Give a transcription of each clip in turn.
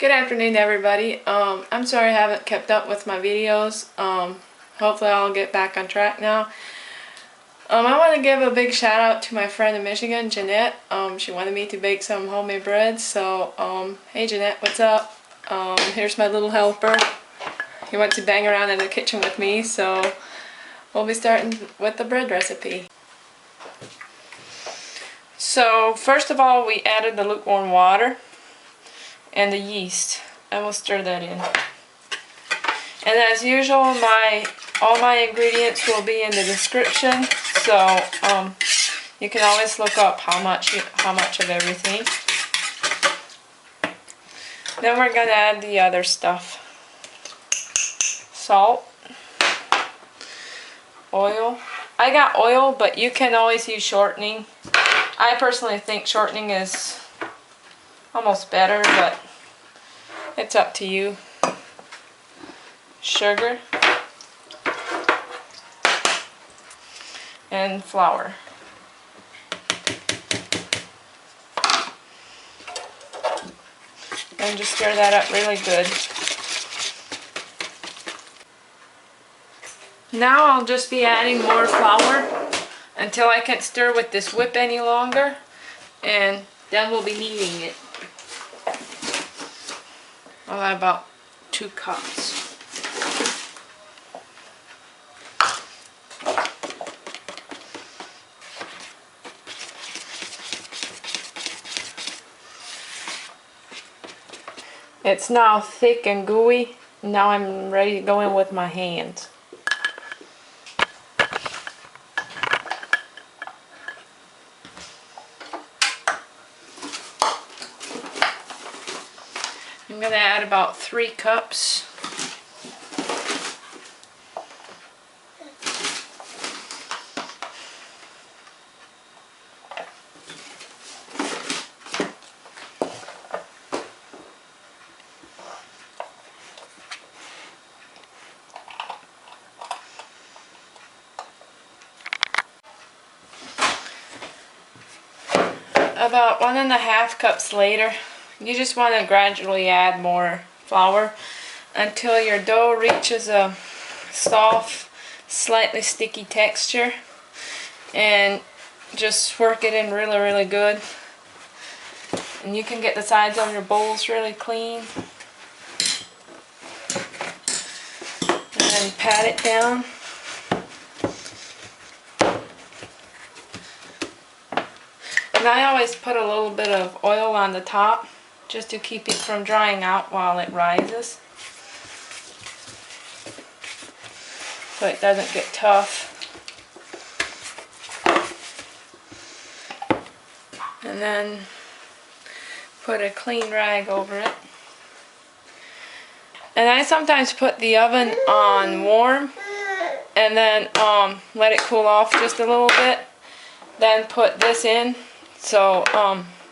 Good afternoon, everybody. I'm sorry I haven't kept up with my videos. Hopefully I'll get back on track now. I want to give a big shout out to my friend in Michigan, Jeanette. She wanted me to bake some homemade bread, so hey Jeanette, what's up? Here's my little helper. He went to bang around in the kitchen with me, so we'll be starting with the bread recipe. So first of all, we added the lukewarm water and the yeast. I will stir that in. And as usual, all my ingredients will be in the description, so you can always look up how much of everything. Then we're gonna add the other stuff: salt, oil. I got oil, but you can always use shortening. I personally think shortening is almost better, but it's up to you. Sugar and flour. And just stir that up really good. Now I'll just be adding more flour until I can't stir with this whip any longer, and then we'll be kneading it. I'll add about 2 cups. It's now thick and gooey. Now I'm ready to go in with my hands. I'm going to add about 3 cups. About 1.5 cups later, you just want to gradually add more flour until your dough reaches a soft, slightly sticky texture, and just work it in really good. And you can get the sides of your bowls really clean. And then pat it down. And I always put a little bit of oil on the top just to keep it from drying out while it rises, so it doesn't get tough. And then put a clean rag over it. And I sometimes put the oven on warm and then let it cool off just a little bit, then put this in so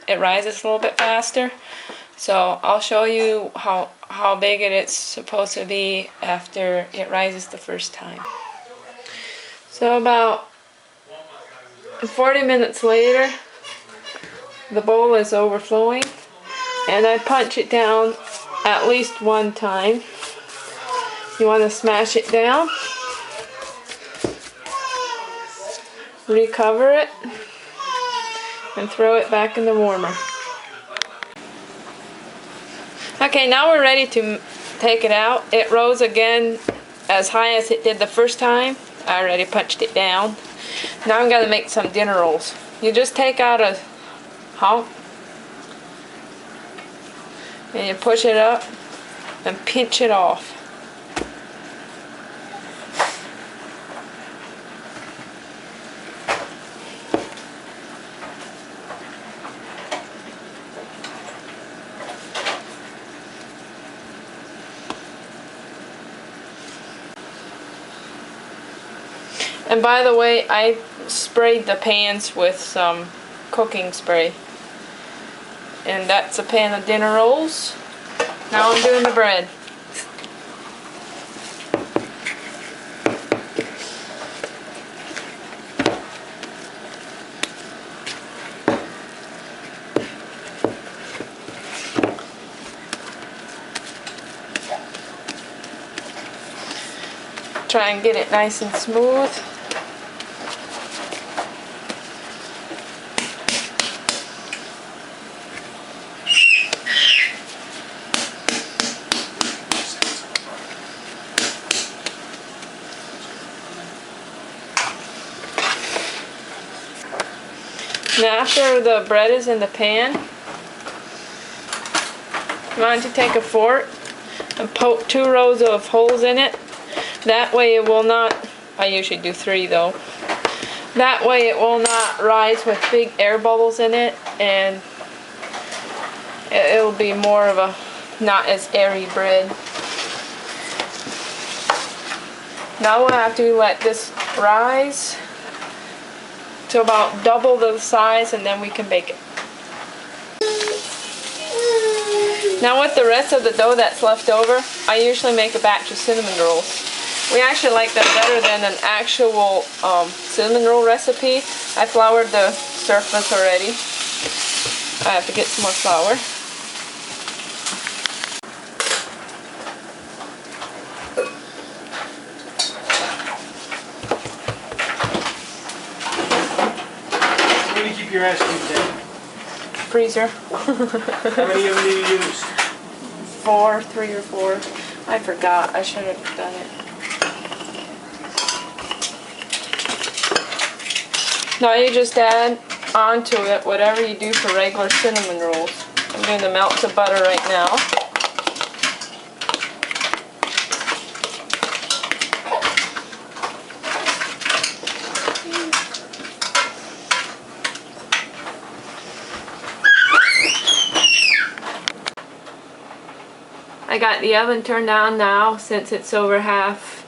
it rises a little bit faster. So I'll show you how big it's supposed to be after it rises the first time. So about 40 minutes later, the bowl is overflowing, and I punch it down at least 1 time. You want to smash it down, recover it, and throw it back in the warmer. Okay, now we're ready to take it out. It rose again as high as it did the first time. I already punched it down. Now I'm going to make some dinner rolls. You just take out a hunk and you push it up and pinch it off. And by the way, I sprayed the pans with some cooking spray. And that's a pan of dinner rolls. Now I'm doing the bread. Try and get it nice and smooth. Now after the bread is in the pan, you want to take a fork and poke 2 rows of holes in it. That way it will not, I usually do 3 though, that way it will not rise with big air bubbles in it, and it'll be more of a not as airy bread. Now we'll have to let this rise to about double the size, and then we can bake it. Now with the rest of the dough that's left over, I usually make a batch of cinnamon rolls. We actually like them better than an actual cinnamon roll recipe. I floured the surface already. I have to get some more flour. Where do you keep your ice cubes in? Freezer. How many of them do you use? 4, 3 or 4. I forgot. I should have done it. Now you just add onto it whatever you do for regular cinnamon rolls. I'm doing the melts of butter right now. I got the oven turned on now since it's over half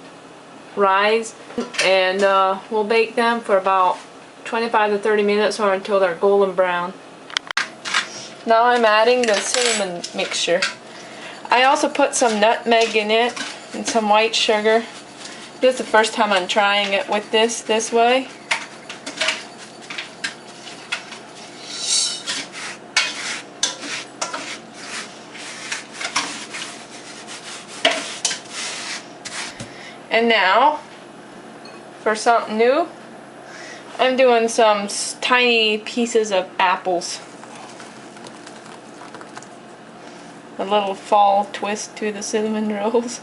rise, and we'll bake them for about 25 to 30 minutes or until they're golden brown. Now I'm adding the cinnamon mixture. I also put some nutmeg in it and some white sugar. This is the first time I'm trying it with this way. And now, for something new, I'm doing some tiny pieces of apples. A little fall twist to the cinnamon rolls.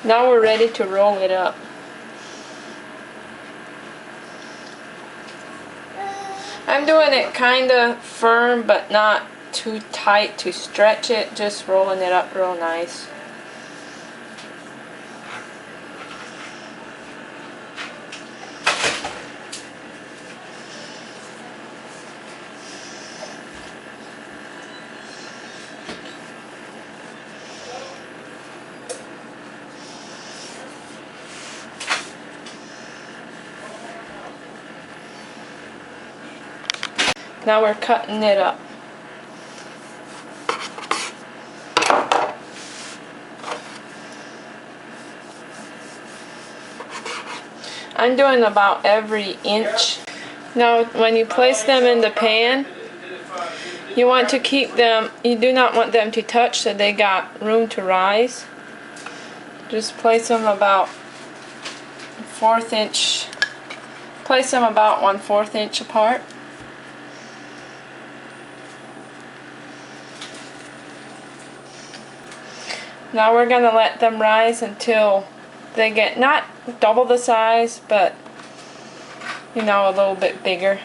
Now we're ready to roll it up. I'm doing it kind of firm, but not too tight to stretch it, just rolling it up real nice. Now we're cutting it up. I'm doing about every inch. Now when you place them in the pan, you want to keep them, you do not want them to touch so they got room to rise. Just place them about 1/4 inch, place them about 1/4 inch apart. Now we're going to let them rise until they get not double the size, but you know, a little bit bigger.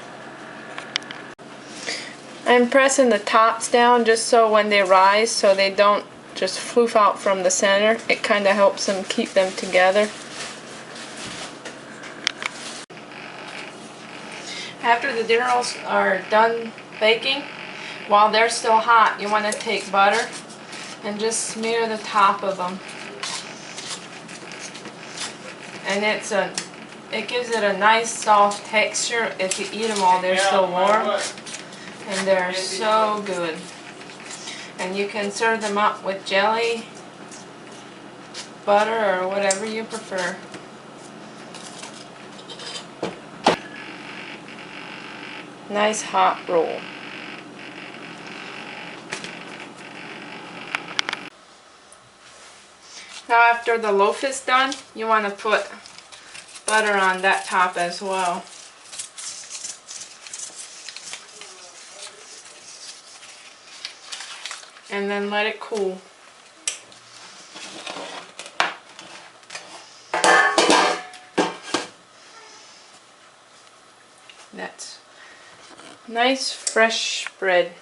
I'm pressing the tops down just so when they rise, so they don't just floof out from the center. It kind of helps them keep them together. After the dinner rolls are done baking, while they're still hot, you want to take butter and just smear the top of them. And it gives it a nice soft texture if you eat them while they're still warm. And they're so good. And you can serve them up with jelly, butter, or whatever you prefer. Nice hot roll. Now after the loaf is done, you want to put butter on that top as well. And then let it cool. That's nice fresh bread.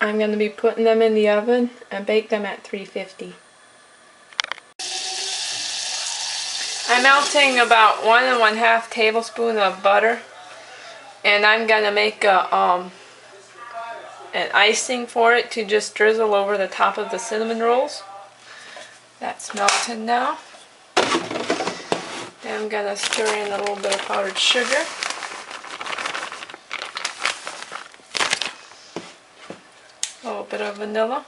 I'm going to be putting them in the oven and bake them at 350. I'm melting about 1 1/2 tablespoon of butter, and I'm going to make an icing for it to just drizzle over the top of the cinnamon rolls. That's melted now. Then I'm going to stir in a little bit of powdered sugar. A little bit of vanilla.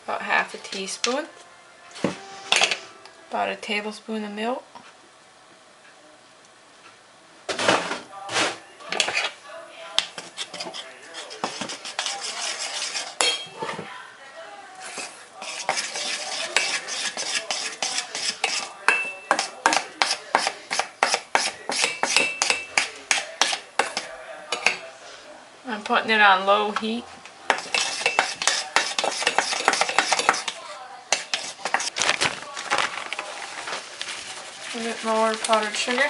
About 1/2 teaspoon. About 1 tablespoon of milk. I'm putting it on low heat. A bit more powdered sugar.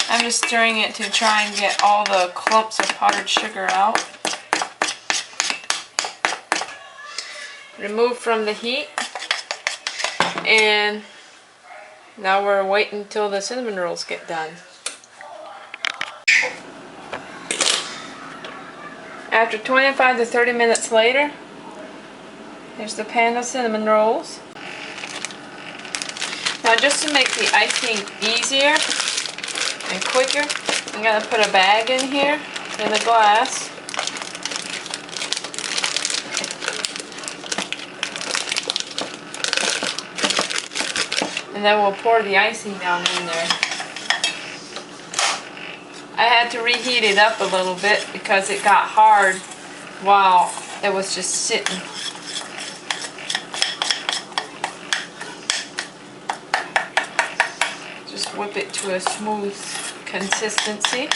I'm just stirring it to try and get all the clumps of powdered sugar out. Remove from the heat, and now we're waiting until the cinnamon rolls get done. After 25 to 30 minutes later, here's the pan of cinnamon rolls. Now just to make the icing easier and quicker, I'm going to put a bag in here in a glass. And then we'll pour the icing down in there. I had to reheat it up a little bit because it got hard while it was just sitting. Just whip it to a smooth consistency.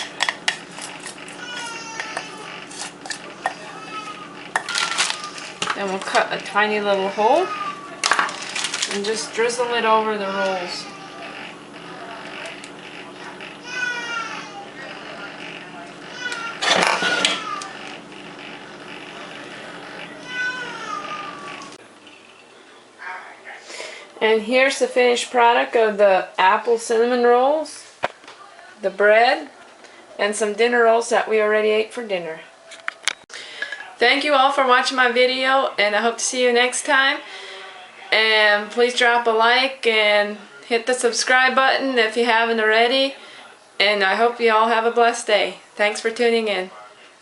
Then we'll cut a tiny little hole and just drizzle it over the rolls. And here's the finished product of the apple cinnamon rolls, the bread, and some dinner rolls that we already ate for dinner. Thank you all for watching my video, and I hope to see you next time. And please drop a like and hit the subscribe button if you haven't already. And I hope you all have a blessed day. Thanks for tuning in.